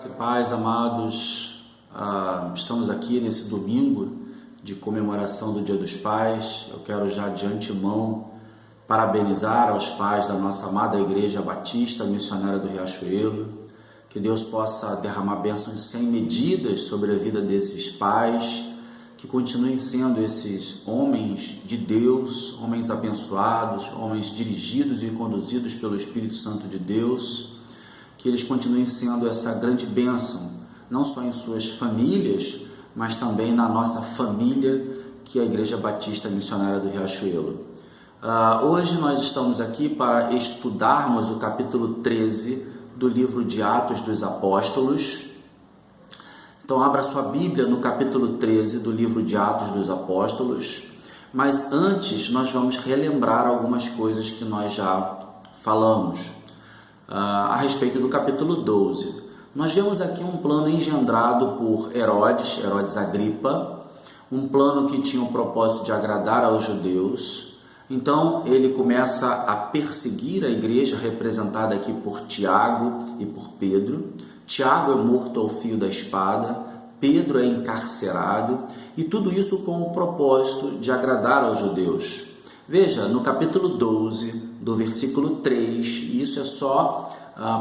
Graça e paz, amados. Estamos aqui nesse domingo de comemoração do Dia dos Pais. Eu quero já de antemão parabenizar aos pais da nossa amada Igreja Batista Missionária do Riachuelo. Que Deus possa derramar bênçãos sem medidas sobre a vida desses pais, que continuem sendo esses homens de Deus, homens abençoados, homens dirigidos e conduzidos pelo Espírito Santo de Deus, que eles continuem sendo essa grande bênção, não só em suas famílias, mas também na nossa família, que é a Igreja Batista Missionária do Riachuelo. Hoje nós estamos aqui para estudarmos o capítulo 13 do livro de Atos dos Apóstolos. Então abra sua Bíblia no capítulo 13 do livro de Atos dos Apóstolos, mas antes nós vamos relembrar algumas coisas que nós já falamos a respeito do capítulo 12. Nós vemos aqui um plano engendrado por Herodes Agripa, um plano que tinha o propósito de agradar aos judeus. Então ele começa a perseguir a igreja, representada aqui por Tiago e por Pedro. Tiago é morto ao fio da espada, Pedro é encarcerado, e tudo isso com o propósito de agradar aos judeus. Veja, no capítulo 12, do versículo 3, e isso é só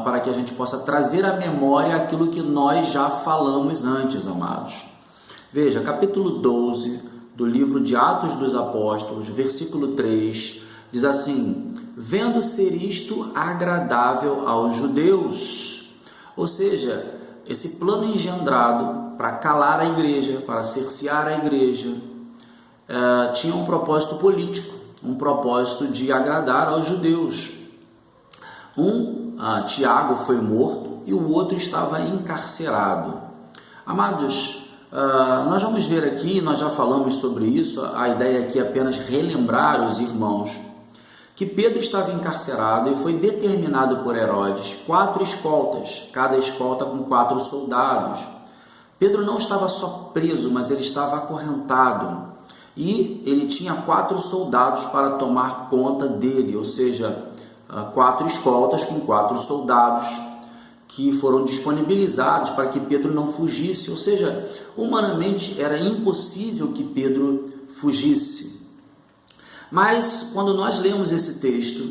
para que a gente possa trazer à memória aquilo que nós já falamos antes, amados. Veja, capítulo 12, do livro de Atos dos Apóstolos, versículo 3, diz assim: vendo ser isto agradável aos judeus. Ou seja, esse plano engendrado para calar a igreja, para cercear a igreja, tinha um propósito político, um propósito de agradar aos judeus. Tiago foi morto e o outro estava encarcerado. Amados, nós vamos ver aqui, nós já falamos sobre isso, a ideia aqui é apenas relembrar os irmãos que Pedro estava encarcerado e foi determinado por Herodes 4 escoltas, cada escolta com 4 soldados. Pedro não estava só preso, mas ele estava acorrentado. E ele tinha 4 soldados para tomar conta dele, ou seja, 4 escoltas com 4 soldados que foram disponibilizados para que Pedro não fugisse. Ou seja, humanamente era impossível que Pedro fugisse. Mas quando nós lemos esse texto,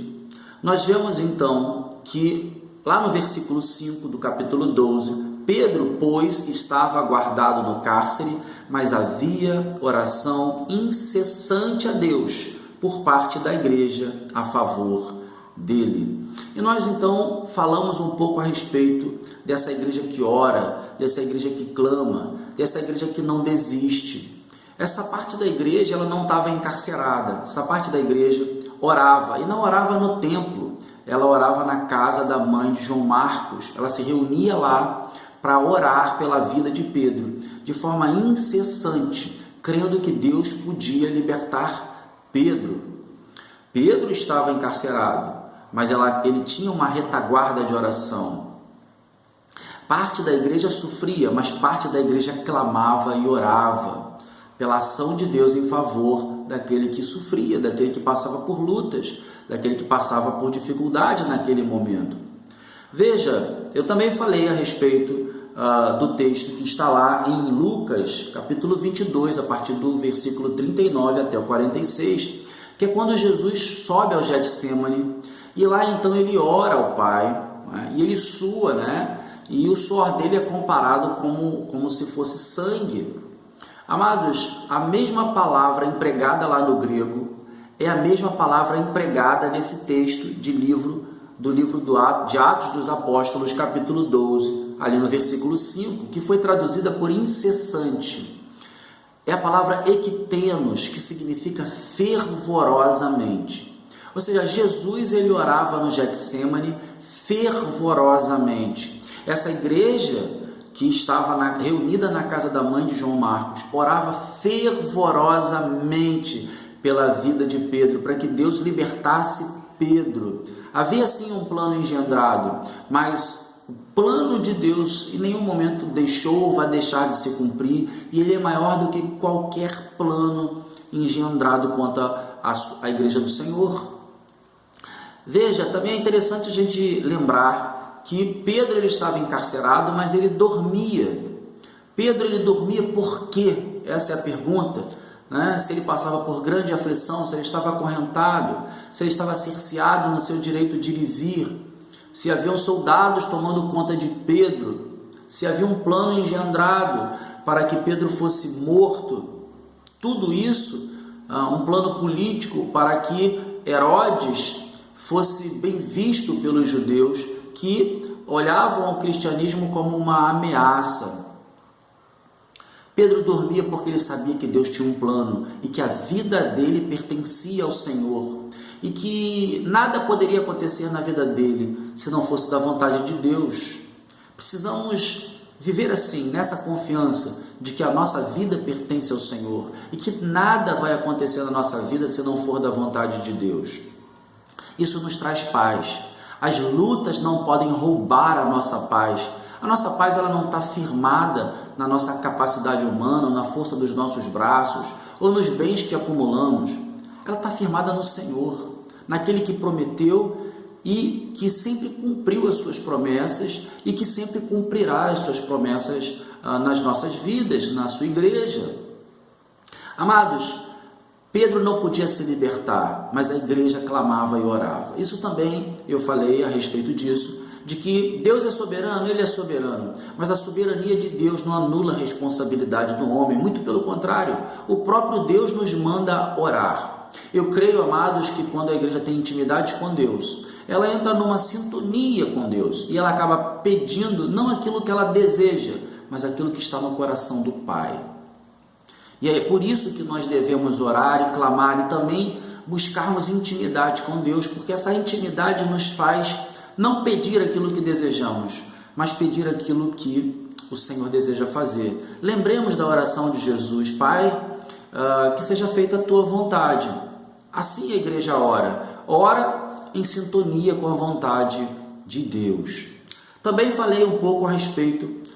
nós vemos então que lá no versículo 5 do capítulo 12, Pedro, pois, estava guardado no cárcere, mas havia oração incessante a Deus por parte da igreja a favor dele. E nós então falamos um pouco a respeito dessa igreja que ora, dessa igreja que clama, dessa igreja que não desiste. Essa parte da igreja ela não estava encarcerada, essa parte da igreja orava, e não orava no templo, ela orava na casa da mãe de João Marcos, ela se reunia lá para orar pela vida de Pedro, de forma incessante, crendo que Deus podia libertar Pedro. Pedro estava encarcerado, mas ele tinha uma retaguarda de oração. Parte da igreja sofria, mas parte da igreja clamava e orava pela ação de Deus em favor daquele que sofria, daquele que passava por lutas, daquele que passava por dificuldade naquele momento. Veja, eu também falei a respeito do texto que está lá em Lucas, capítulo 22, a partir do versículo 39 até o 46, que é quando Jesus sobe ao Getsemane, e lá então ele ora ao Pai, né? E ele sua, né? E o suor dele é comparado como se fosse sangue. Amados, a mesma palavra empregada lá no grego é a mesma palavra empregada nesse texto do livro de Atos dos Apóstolos, capítulo 12, ali no versículo 5, que foi traduzida por incessante. É a palavra ektenos, que significa fervorosamente. Ou seja, Jesus ele orava no Getsemane fervorosamente. Essa igreja que estava reunida na casa da mãe de João Marcos, orava fervorosamente pela vida de Pedro, para que Deus libertasse Pedro. Havia sim um plano engendrado, mas o plano de Deus em nenhum momento deixou ou vai deixar de se cumprir, e ele é maior do que qualquer plano engendrado contra a igreja do Senhor. Veja, também é interessante a gente lembrar que Pedro ele estava encarcerado, mas ele dormia. Pedro ele dormia por quê? Essa é a pergunta. Né? Se ele passava por grande aflição, se ele estava acorrentado, se ele estava cerceado no seu direito de ir e vir, se haviam soldados tomando conta de Pedro, se havia um plano engendrado para que Pedro fosse morto, tudo isso, um plano político para que Herodes fosse bem visto pelos judeus que olhavam ao cristianismo como uma ameaça. Pedro dormia porque ele sabia que Deus tinha um plano e que a vida dele pertencia ao Senhor e que nada poderia acontecer na vida dele se não fosse da vontade de Deus. Precisamos viver assim, nessa confiança de que a nossa vida pertence ao Senhor e que nada vai acontecer na nossa vida se não for da vontade de Deus. Isso nos traz paz. As lutas não podem roubar a nossa paz. A nossa paz ela não está firmada na nossa capacidade humana, na força dos nossos braços ou nos bens que acumulamos. Ela está firmada no Senhor, naquele que prometeu e que sempre cumpriu as suas promessas e que sempre cumprirá as suas promessas nas nossas vidas, na sua igreja. Amados, Pedro não podia se libertar, mas a igreja clamava e orava. Isso também eu falei a respeito disso, de que Deus é soberano, Ele é soberano, mas a soberania de Deus não anula a responsabilidade do homem, muito pelo contrário, o próprio Deus nos manda orar. Eu creio, amados, que quando a igreja tem intimidade com Deus, ela entra numa sintonia com Deus e ela acaba pedindo não aquilo que ela deseja, mas aquilo que está no coração do Pai. E é por isso que nós devemos orar e clamar e também buscarmos intimidade com Deus, porque essa intimidade nos faz não pedir aquilo que desejamos, mas pedir aquilo que o Senhor deseja fazer. Lembremos da oração de Jesus: Pai, que seja feita a tua vontade. Assim a igreja ora em sintonia com a vontade de Deus. Também falei um pouco a respeito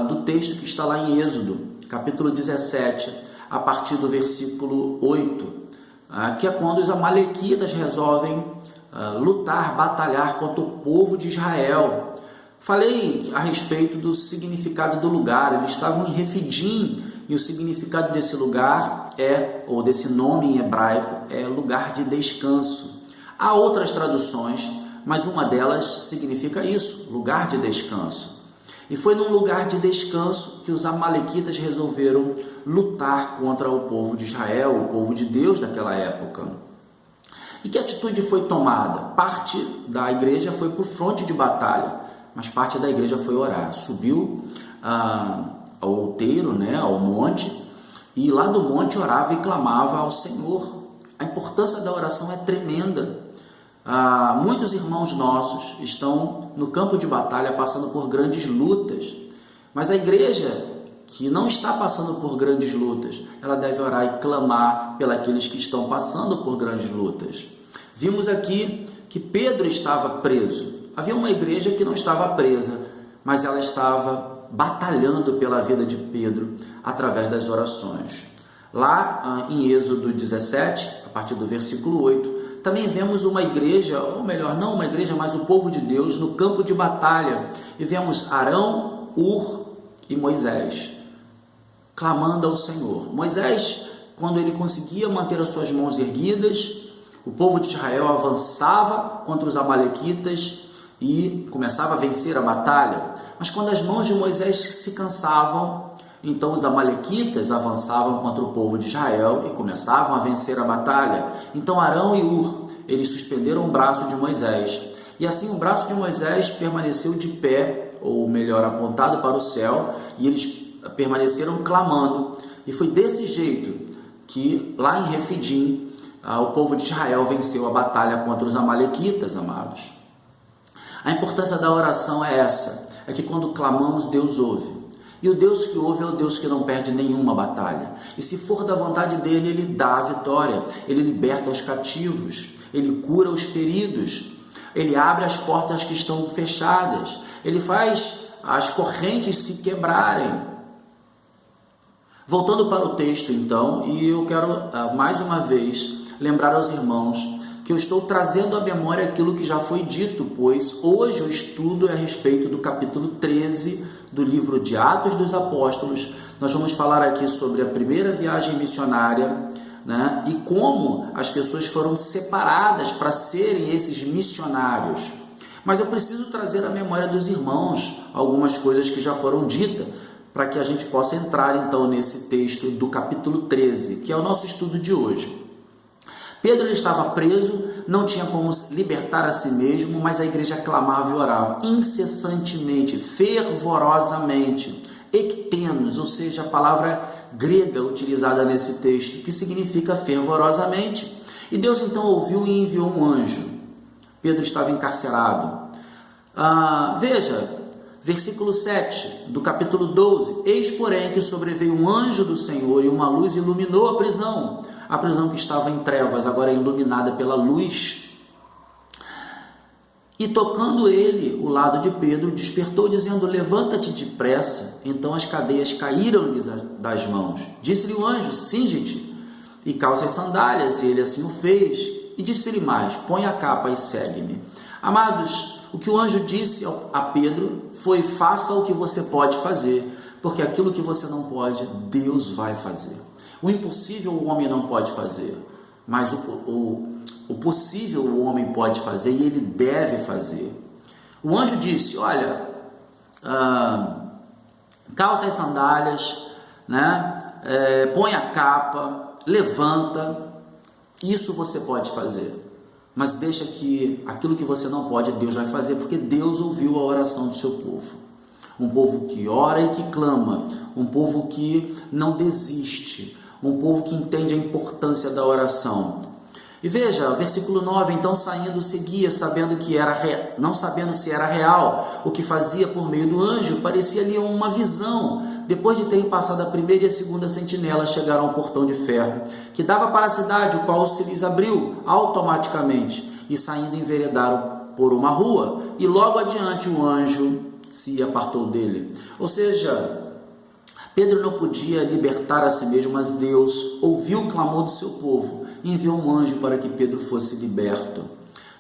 do texto que está lá em Êxodo, capítulo 17, a partir do versículo 8, que é quando os amalequitas resolvem lutar, batalhar contra o povo de Israel. Falei a respeito do significado do lugar. Eles estavam em Refidim e o significado desse lugar ou desse nome em hebraico, é lugar de descanso. Há outras traduções, mas uma delas significa isso, lugar de descanso. E foi num lugar de descanso que os amalequitas resolveram lutar contra o povo de Israel, o povo de Deus daquela época. E que atitude foi tomada? Parte da igreja foi para o fronte de batalha, mas parte da igreja foi orar. Subiu ao outeiro, ao monte, e lá do monte orava e clamava ao Senhor. A importância da oração é tremenda. Muitos irmãos nossos estão no campo de batalha passando por grandes lutas, mas a igreja que não está passando por grandes lutas, ela deve orar e clamar pelos que estão passando por grandes lutas. Vimos aqui que Pedro estava preso. Havia uma igreja que não estava presa, mas ela estava batalhando pela vida de Pedro através das orações. Lá em Êxodo 17, a partir do versículo 8, também vemos uma igreja, ou melhor, não uma igreja, mas o povo de Deus no campo de batalha. E vemos Arão, Hur e Moisés clamando ao Senhor. Moisés, quando ele conseguia manter as suas mãos erguidas, o povo de Israel avançava contra os amalequitas e começava a vencer a batalha. Mas quando as mãos de Moisés se cansavam, então os amalequitas avançavam contra o povo de Israel e começavam a vencer a batalha. Então Arão e Hur, eles suspenderam o braço de Moisés. E assim o braço de Moisés permaneceu de pé, ou melhor, apontado para o céu, e eles permaneceram clamando. E foi desse jeito que lá em Refidim, o povo de Israel venceu a batalha contra os amalequitas, amados. A importância da oração é essa, é que quando clamamos, Deus ouve. E o Deus que ouve é o Deus que não perde nenhuma batalha. E se for da vontade dele, ele dá a vitória. Ele liberta os cativos. Ele cura os feridos. Ele abre as portas que estão fechadas. Ele faz as correntes se quebrarem. Voltando para o texto, então, e eu quero mais uma vez lembrar aos irmãos que eu estou trazendo à memória aquilo que já foi dito, pois hoje o estudo é a respeito do capítulo 13 do livro de Atos dos Apóstolos. Nós vamos falar aqui sobre a primeira viagem missionária, né, e como as pessoas foram separadas para serem esses missionários. Mas eu preciso trazer à memória dos irmãos algumas coisas que já foram ditas, para que a gente possa entrar então nesse texto do capítulo 13, que é o nosso estudo de hoje. Pedro ele estava preso, não tinha como libertar a si mesmo, mas a igreja clamava e orava incessantemente, fervorosamente, ectenos, ou seja, a palavra grega utilizada nesse texto, que significa fervorosamente. E Deus então ouviu e enviou um anjo. Pedro estava encarcerado. Veja, versículo 7 do capítulo 12. Eis, porém, que sobreveio um anjo do Senhor e uma luz iluminou a prisão que estava em trevas, agora é iluminada pela luz. E tocando ele o lado de Pedro, despertou, dizendo: levanta-te depressa. Então as cadeias caíram-lhe das mãos. Disse-lhe o anjo: cinge-te e calça as sandálias. E ele assim o fez. E disse-lhe mais: põe a capa e segue-me. Amados, o que o anjo disse a Pedro foi: faça o que você pode fazer, porque aquilo que você não pode, Deus vai fazer. O impossível o homem não pode fazer, mas o possível o homem pode fazer e ele deve fazer. O anjo disse: olha, calça as sandálias, né? Põe a capa, levanta. Isso você pode fazer, mas deixa que aquilo que você não pode, Deus vai fazer, porque Deus ouviu a oração do seu povo. Um povo que ora e que clama, um povo que não desiste, um povo que entende a importância da oração. E veja, versículo 9, então saindo seguia, não sabendo se era real o que fazia por meio do anjo, parecia-lhe uma visão. Depois de terem passado a primeira e a segunda sentinela, chegaram ao portão de ferro, que dava para a cidade, o qual se lhes abriu automaticamente, e saindo enveredaram por uma rua, e logo adiante o anjo se apartou dele. Ou seja, Pedro não podia libertar a si mesmo, mas Deus ouviu o clamor do seu povo e enviou um anjo para que Pedro fosse liberto.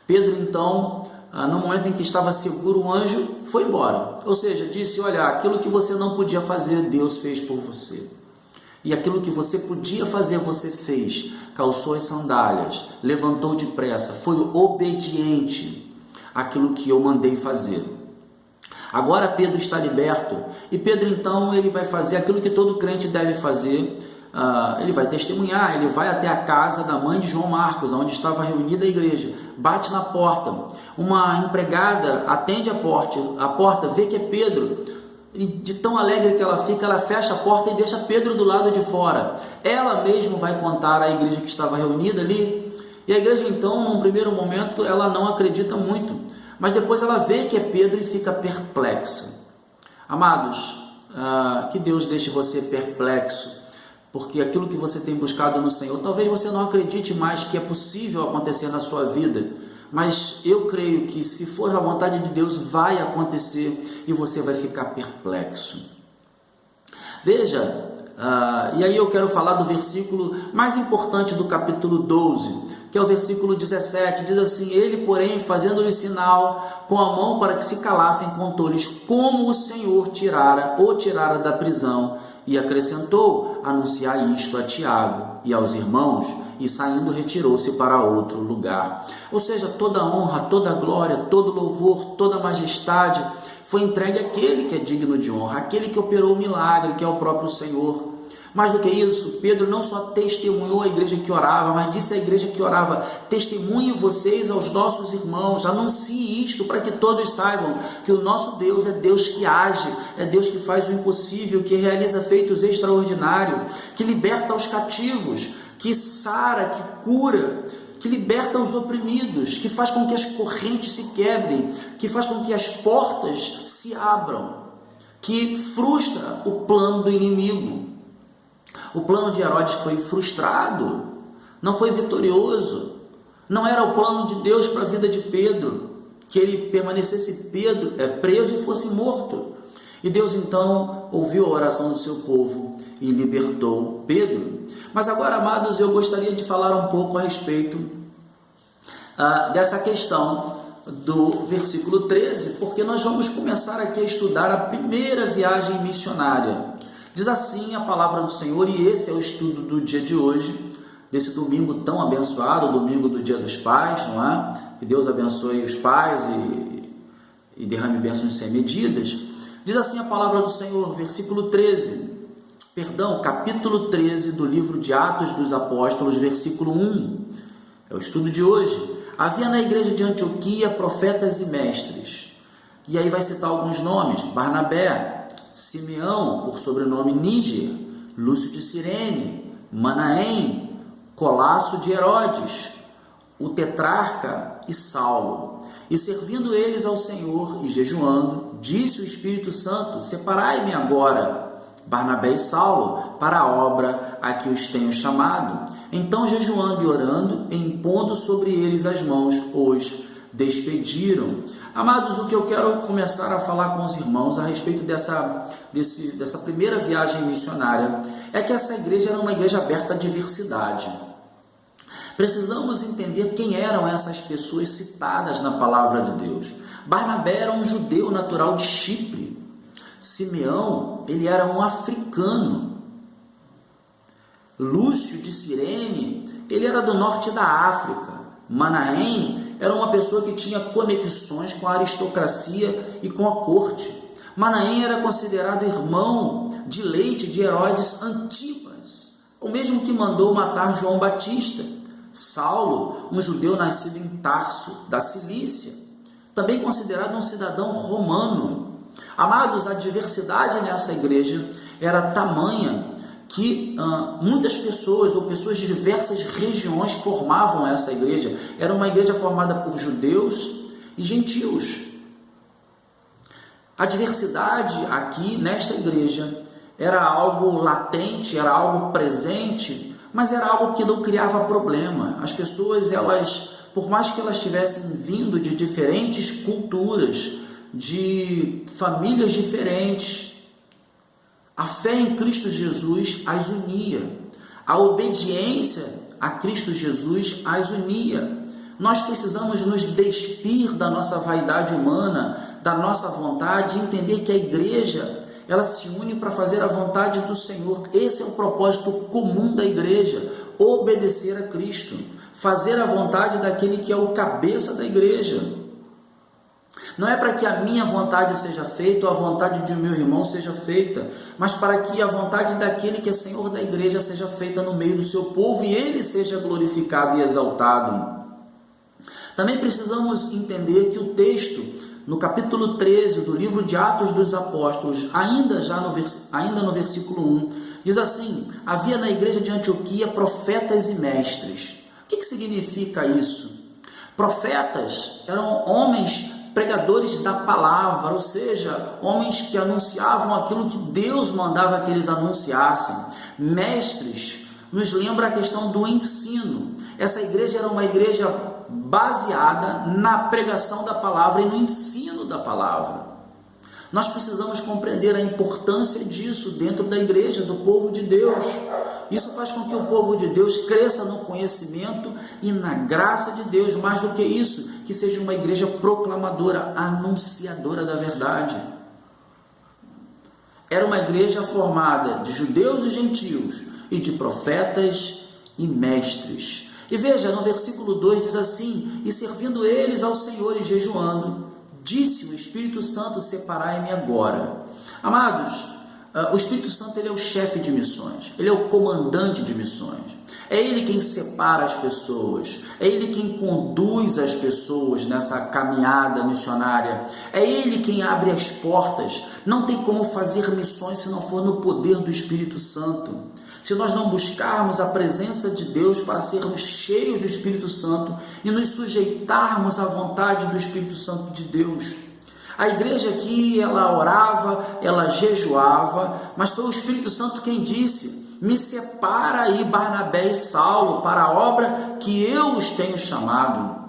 Pedro, então, no momento em que estava seguro, o anjo foi embora. Ou seja, disse: olha, aquilo que você não podia fazer, Deus fez por você. E aquilo que você podia fazer, você fez. Calçou as sandálias, levantou depressa, foi obediente àquilo que eu mandei fazer. Agora Pedro está liberto, e Pedro então ele vai fazer aquilo que todo crente deve fazer. Ele vai testemunhar, ele vai até a casa da mãe de João Marcos, onde estava reunida a igreja, bate na porta, uma empregada atende a porta, vê que é Pedro, e de tão alegre que ela fica, ela fecha a porta e deixa Pedro do lado de fora. Ela mesma vai contar à igreja que estava reunida ali, e a igreja então, num primeiro momento, ela não acredita muito, mas depois ela vê que é Pedro e fica perplexa. Amados, que Deus deixe você perplexo, porque aquilo que você tem buscado no Senhor, talvez você não acredite mais que é possível acontecer na sua vida, mas eu creio que se for a vontade de Deus, vai acontecer e você vai ficar perplexo. Veja, e aí eu quero falar do versículo mais importante do capítulo 12, que é o versículo 17, diz assim: ele, porém, fazendo-lhe sinal com a mão para que se calassem, contou-lhes como o Senhor tirara da prisão, e acrescentou: anunciar isto a Tiago e aos irmãos, e saindo retirou-se para outro lugar. Ou seja, toda honra, toda glória, todo louvor, toda majestade foi entregue àquele que é digno de honra, aquele que operou o milagre, que é o próprio Senhor. Mais do que isso, Pedro não só testemunhou a igreja que orava, mas disse à igreja que orava: testemunhem vocês aos nossos irmãos, anuncie isto para que todos saibam que o nosso Deus é Deus que age, é Deus que faz o impossível, que realiza feitos extraordinários, que liberta os cativos, que sara, que cura, que liberta os oprimidos, que faz com que as correntes se quebrem, que faz com que as portas se abram, que frustra o plano do inimigo. O plano de Herodes foi frustrado, não foi vitorioso, não era o plano de Deus para a vida de Pedro, que ele permanecesse preso e fosse morto. E Deus então ouviu a oração do seu povo e libertou Pedro. Mas agora, amados, eu gostaria de falar um pouco a respeito dessa questão do versículo 13, porque nós vamos começar aqui a estudar a primeira viagem missionária. Diz assim a palavra do Senhor, e esse é o estudo do dia de hoje, desse domingo tão abençoado, domingo do Dia dos Pais, não é? Que Deus abençoe os pais e derrame bênçãos sem medidas. Diz assim a palavra do Senhor, capítulo 13 do livro de Atos dos Apóstolos, versículo 1. É o estudo de hoje. Havia na igreja de Antioquia profetas e mestres. E aí vai citar alguns nomes: Barnabé, Simeão, por sobrenome Níger, Lúcio de Cirene, Manaém, Colasso de Herodes, o tetrarca e Saulo. E servindo eles ao Senhor e jejuando, disse o Espírito Santo: separai-me agora, Barnabé e Saulo, para a obra a que os tenho chamado. Então, jejuando e orando, e impondo sobre eles as mãos, os despediram. Amados, o que eu quero começar a falar com os irmãos a respeito dessa primeira viagem missionária é que essa igreja era uma igreja aberta à diversidade. Precisamos entender quem eram essas pessoas citadas na palavra de Deus. Barnabé era um judeu natural de Chipre. Simeão, ele era um africano. Lúcio de Cirene, ele era do norte da África. Manaém era uma pessoa que tinha conexões com a aristocracia e com a corte. Manaém era considerado irmão de leite de Herodes Antipas, o mesmo que mandou matar João Batista. Saulo, um judeu nascido em Tarso, da Cilícia, também considerado um cidadão romano. Amados, a diversidade nessa igreja era tamanha que muitas pessoas, ou pessoas de diversas regiões, formavam essa igreja. Era uma igreja formada por judeus e gentios. A diversidade aqui, nesta igreja, era algo latente, era algo presente, mas era algo que não criava problema. As pessoas, por mais que elas tivessem vindo de diferentes culturas, de famílias diferentes, a fé em Cristo Jesus as unia. A obediência a Cristo Jesus as unia. Nós precisamos nos despir da nossa vaidade humana, da nossa vontade, e entender que a igreja, ela se une para fazer a vontade do Senhor. Esse é o propósito comum da igreja: obedecer a Cristo, fazer a vontade daquele que é o cabeça da igreja. Não é para que a minha vontade seja feita ou a vontade de meu irmão seja feita, mas para que a vontade daquele que é Senhor da igreja seja feita no meio do seu povo e ele seja glorificado e exaltado. Também precisamos entender que o texto, no capítulo 13 do livro de Atos dos Apóstolos, ainda no versículo 1, diz assim: havia na igreja de Antioquia profetas e mestres. O que significa isso? Profetas eram homens pregadores da palavra, ou seja, homens que anunciavam aquilo que Deus mandava que eles anunciassem. Mestres nos lembra a questão do ensino. Essa igreja era uma igreja baseada na pregação da palavra e no ensino da palavra. Nós precisamos compreender a importância disso dentro da igreja, do povo de Deus. Isso faz com que o povo de Deus cresça no conhecimento e na graça de Deus. Mais do que isso, que seja uma igreja proclamadora, anunciadora da verdade. Era uma igreja formada de judeus e gentios, e de profetas e mestres. E veja, no versículo 2 diz assim: e servindo eles ao Senhor e jejuando, disse o Espírito Santo: separai-me agora. Amados, o Espírito Santo, ele é o chefe de missões, ele é o comandante de missões. É ele quem separa as pessoas, é ele quem conduz as pessoas nessa caminhada missionária, é ele quem abre as portas. Não tem como fazer missões se não for no poder do Espírito Santo. Se nós não buscarmos a presença de Deus para sermos cheios do Espírito Santo e nos sujeitarmos à vontade do Espírito Santo de Deus. A igreja aqui, ela orava, ela jejuava, mas foi o Espírito Santo quem disse: me separa aí Barnabé e Saulo para a obra que eu os tenho chamado.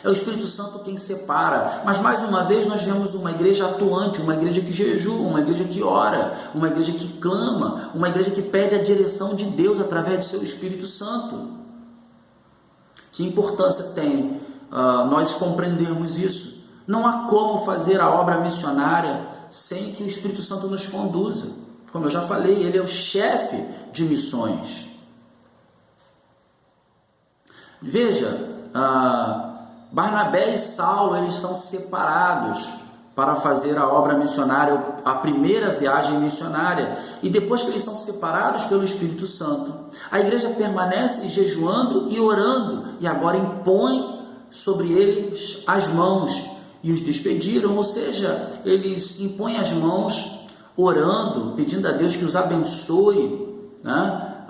É o Espírito Santo quem separa. Mas mais uma vez nós vemos uma igreja atuante, uma igreja que jejua, uma igreja que ora, uma igreja que clama, uma igreja que pede a direção de Deus através do seu Espírito Santo. Que importância tem nós compreendermos isso? Não há como fazer a obra missionária sem que o Espírito Santo nos conduza. Como eu já falei, ele é o chefe de missões. Veja, Barnabé e Saulo, eles são separados para fazer a obra missionária, a primeira viagem missionária. E depois que eles são separados pelo Espírito Santo, a igreja permanece jejuando e orando, e agora impõe sobre eles as mãos e os despediram, ou seja, eles impõem as mãos orando, pedindo a Deus que os abençoe, né?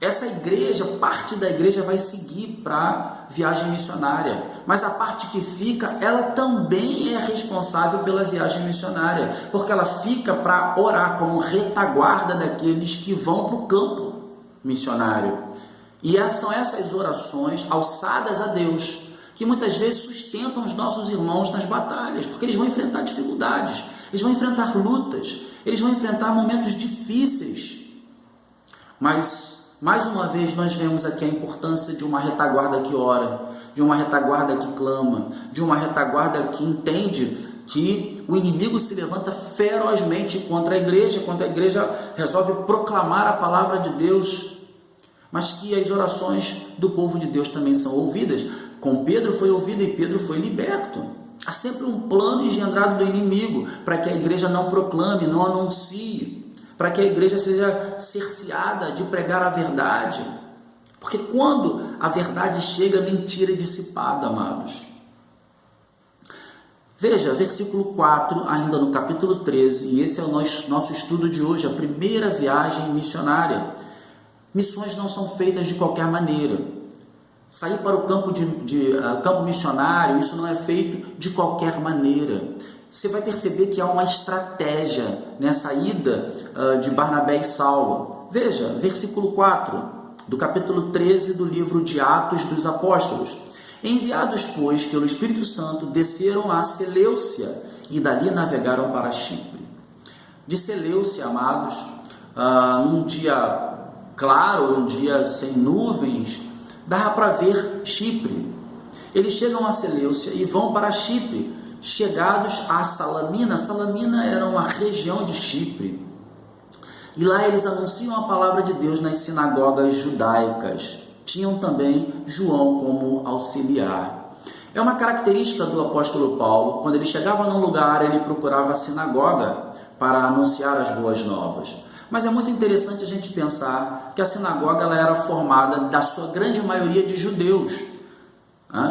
Essa igreja, parte da igreja vai seguir para a viagem missionária, mas a parte que fica, ela também é responsável pela viagem missionária, porque ela fica para orar como retaguarda daqueles que vão para o campo missionário. E são essas orações alçadas a Deus que muitas vezes sustentam os nossos irmãos nas batalhas, porque eles vão enfrentar dificuldades, eles vão enfrentar lutas, eles vão enfrentar momentos difíceis. Mas mais uma vez nós vemos aqui a importância de uma retaguarda que ora, de uma retaguarda que clama, de uma retaguarda que entende que o inimigo se levanta ferozmente contra a igreja, quando a igreja resolve proclamar a palavra de Deus, mas que as orações do povo de Deus também são ouvidas. Com Pedro foi ouvido e Pedro foi liberto. Há sempre um plano engendrado do inimigo para que a igreja não proclame, não anuncie, para que a igreja seja cerceada de pregar a verdade. Porque quando a verdade chega, a mentira é dissipada, amados. Veja, versículo 4, ainda no capítulo 13, e esse é o nosso estudo de hoje, a primeira viagem missionária. Missões não são feitas de qualquer maneira. Sair para o campo missionário, isso não é feito de qualquer maneira. Você vai perceber que há uma estratégia nessa ida de Barnabé e Saulo. Veja, versículo 4 do capítulo 13 do livro de Atos dos Apóstolos. Enviados, pois, pelo Espírito Santo, desceram a Seleucia e dali navegaram para Chipre. De Seleucia, amados, num dia claro, um dia sem nuvens, dava para ver Chipre. Eles chegam a Seleucia e vão para Chipre, chegados a Salamina. Salamina era uma região de Chipre. E lá eles anunciam a palavra de Deus nas sinagogas judaicas. Tinham também João como auxiliar. É uma característica do apóstolo Paulo. Quando ele chegava num lugar, ele procurava a sinagoga para anunciar as boas novas. Mas é muito interessante a gente pensar que a sinagoga ela era formada da sua grande maioria de judeus.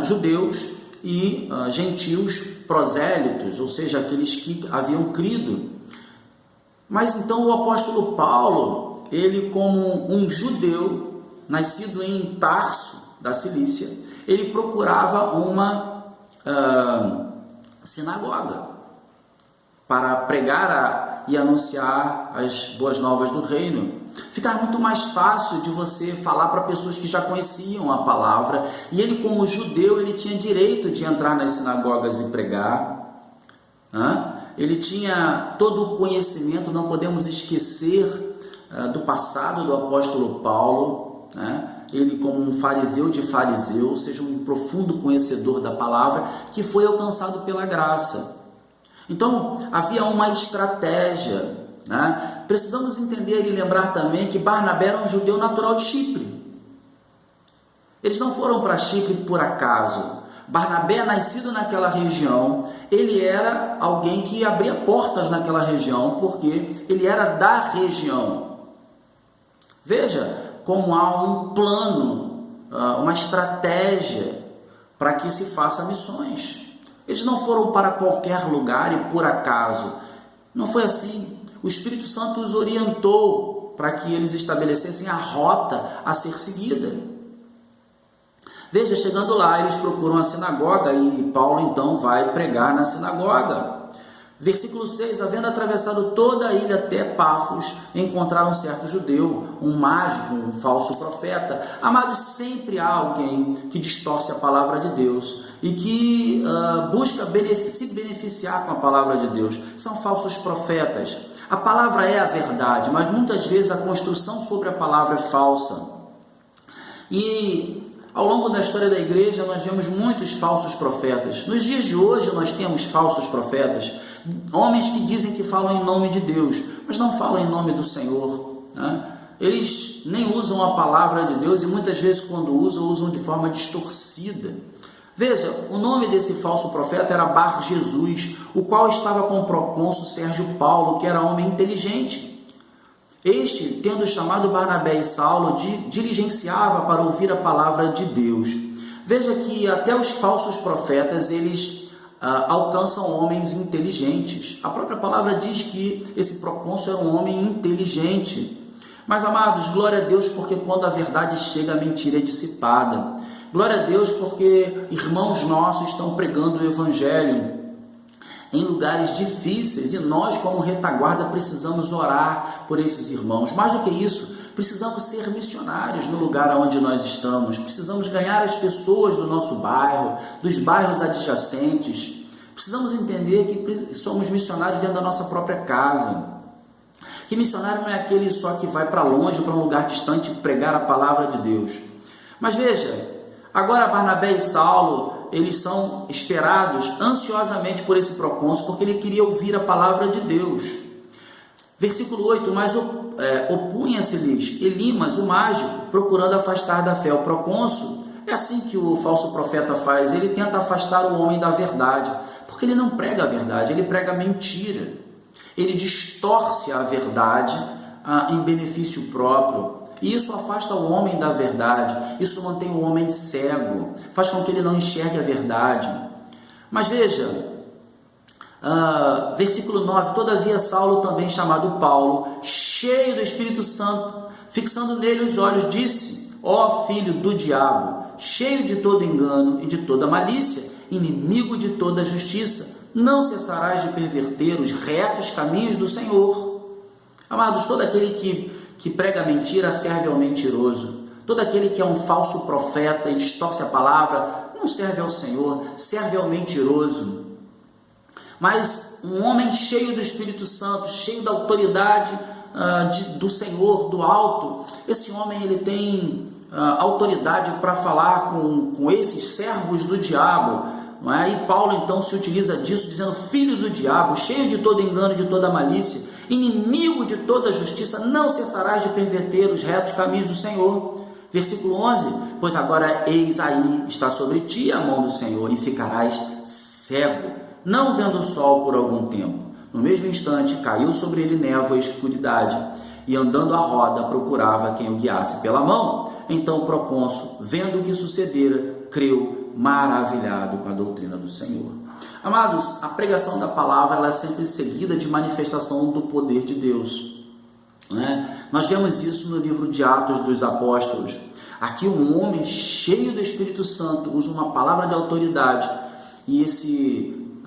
Judeus e gentios prosélitos, ou seja, aqueles que haviam crido. Mas então o apóstolo Paulo, ele como um judeu, nascido em Tarso, da Cilícia, ele procurava uma sinagoga para pregar e anunciar as boas novas do reino. Ficava muito mais fácil de você falar para pessoas que já conheciam a palavra, e ele como judeu, ele tinha direito de entrar nas sinagogas e pregar, ele tinha todo o conhecimento. Não podemos esquecer do passado do apóstolo Paulo, ele como um fariseu de fariseus, ou seja, um profundo conhecedor da palavra, que foi alcançado pela graça. Então, havia uma estratégia, Precisamos entender e lembrar também que Barnabé era um judeu natural de Chipre. Eles não foram para Chipre por acaso. Barnabé, nascido naquela região, ele era alguém que abria portas naquela região, porque ele era da região. Veja como há um plano, uma estratégia para que se faça missões. Eles não foram para qualquer lugar e por acaso. Não foi assim. O Espírito Santo os orientou para que eles estabelecessem a rota a ser seguida. Veja, chegando lá, eles procuram a sinagoga e Paulo então vai pregar na sinagoga. Versículo 6, havendo atravessado toda a ilha até Pafos, encontraram um certo judeu, um mágico, um falso profeta. Amados, sempre há alguém que distorce a palavra de Deus e que busca se beneficiar com a palavra de Deus. São falsos profetas. A palavra é a verdade, mas muitas vezes a construção sobre a palavra é falsa. E ao longo da história da igreja nós vemos muitos falsos profetas. Nos dias de hoje nós temos falsos profetas, homens que dizem que falam em nome de Deus, mas não falam em nome do Senhor, né? Eles nem usam a palavra de Deus e muitas vezes quando usam de forma distorcida. Veja, o nome desse falso profeta era Bar Jesus, o qual estava com o procônsul Sérgio Paulo, que era homem inteligente. Este, tendo chamado Barnabé e Saulo, diligenciava para ouvir a palavra de Deus. Veja que até os falsos profetas, eles alcançam homens inteligentes. A própria palavra diz que esse procônsul era um homem inteligente. Mas, amados, glória a Deus, porque quando a verdade chega, a mentira é dissipada. Glória a Deus, porque irmãos nossos estão pregando o Evangelho em lugares difíceis, e nós, como retaguarda, precisamos orar por esses irmãos. Mais do que isso, precisamos ser missionários no lugar onde nós estamos, precisamos ganhar as pessoas do nosso bairro, dos bairros adjacentes, precisamos entender que somos missionários dentro da nossa própria casa, que missionário não é aquele só que vai para longe, para um lugar distante, pregar a palavra de Deus. Mas veja, agora Barnabé e Saulo, eles são esperados ansiosamente por esse procônsul, porque ele queria ouvir a palavra de Deus. Versículo 8, mas opunha-se-lhes Elimas, o mágico, procurando afastar da fé o procônsul. É assim que o falso profeta faz, ele tenta afastar o homem da verdade, porque ele não prega a verdade, ele prega mentira. Ele distorce a verdade em benefício próprio. E isso afasta o homem da verdade, isso mantém o homem cego, faz com que ele não enxergue a verdade. Mas veja, versículo 9, todavia Saulo, também chamado Paulo, cheio do Espírito Santo, fixando nele os olhos, disse: ó filho do diabo, cheio de todo engano e de toda malícia, inimigo de toda justiça, não cessarás de perverter os retos caminhos do Senhor. Amados, todo aquele que prega mentira serve ao mentiroso. Todo aquele que é um falso profeta e distorce a palavra não serve ao Senhor, serve ao mentiroso. Mas um homem cheio do Espírito Santo, cheio da autoridade do Senhor, do alto, esse homem ele tem autoridade para falar com esses servos do diabo. Não é? E Paulo então se utiliza disso, dizendo: filho do diabo, cheio de todo engano e de toda malícia, inimigo de toda justiça, não cessarás de perverter os retos caminhos do Senhor. Versículo 11, pois agora eis aí está sobre ti a mão do Senhor, e ficarás cego, não vendo o sol por algum tempo. No mesmo instante caiu sobre ele névoa e escuridade, e andando à roda procurava quem o guiasse pela mão. Então o procônsul, vendo o que sucedera, creu, maravilhado com a doutrina do Senhor. Amados, a pregação da palavra ela é sempre seguida de manifestação do poder de Deus, né? Nós vemos isso no livro de Atos dos Apóstolos. Aqui um homem cheio do Espírito Santo usa uma palavra de autoridade, e esse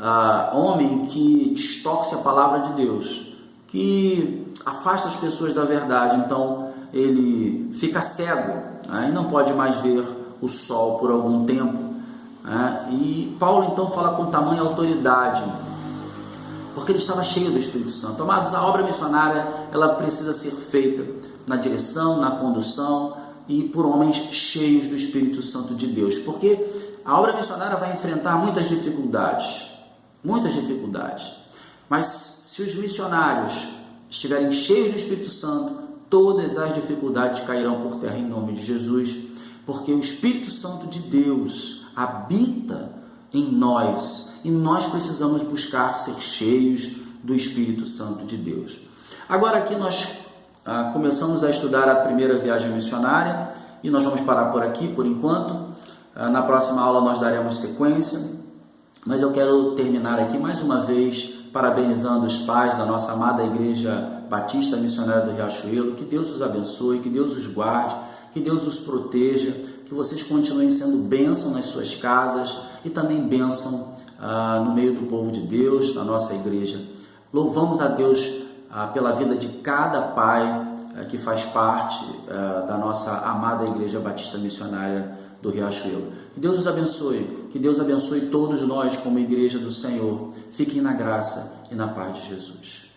homem que distorce a palavra de Deus, que afasta as pessoas da verdade, então ele fica cego, né? E não pode mais ver o sol por algum tempo. E Paulo então fala com tamanha autoridade, porque ele estava cheio do Espírito Santo. Amados, a obra missionária ela precisa ser feita na direção, na condução e por homens cheios do Espírito Santo de Deus, porque a obra missionária vai enfrentar muitas dificuldades, mas se os missionários estiverem cheios do Espírito Santo, todas as dificuldades cairão por terra em nome de Jesus, porque o Espírito Santo de Deus habita em nós e nós precisamos buscar ser cheios do Espírito Santo de Deus. Agora aqui nós começamos a estudar a primeira viagem missionária e nós vamos parar por aqui por enquanto. Na próxima aula nós daremos sequência, mas eu quero terminar aqui mais uma vez parabenizando os pais da nossa amada Igreja Batista Missionária do Riachuelo. Que Deus os abençoe, que Deus os guarde, que Deus os proteja, que vocês continuem sendo bênção nas suas casas e também bênção no meio do povo de Deus, na nossa igreja. Louvamos a Deus pela vida de cada pai que faz parte da nossa amada Igreja Batista Missionária do Riachuelo. Que Deus os abençoe, que Deus abençoe todos nós como Igreja do Senhor. Fiquem na graça e na paz de Jesus.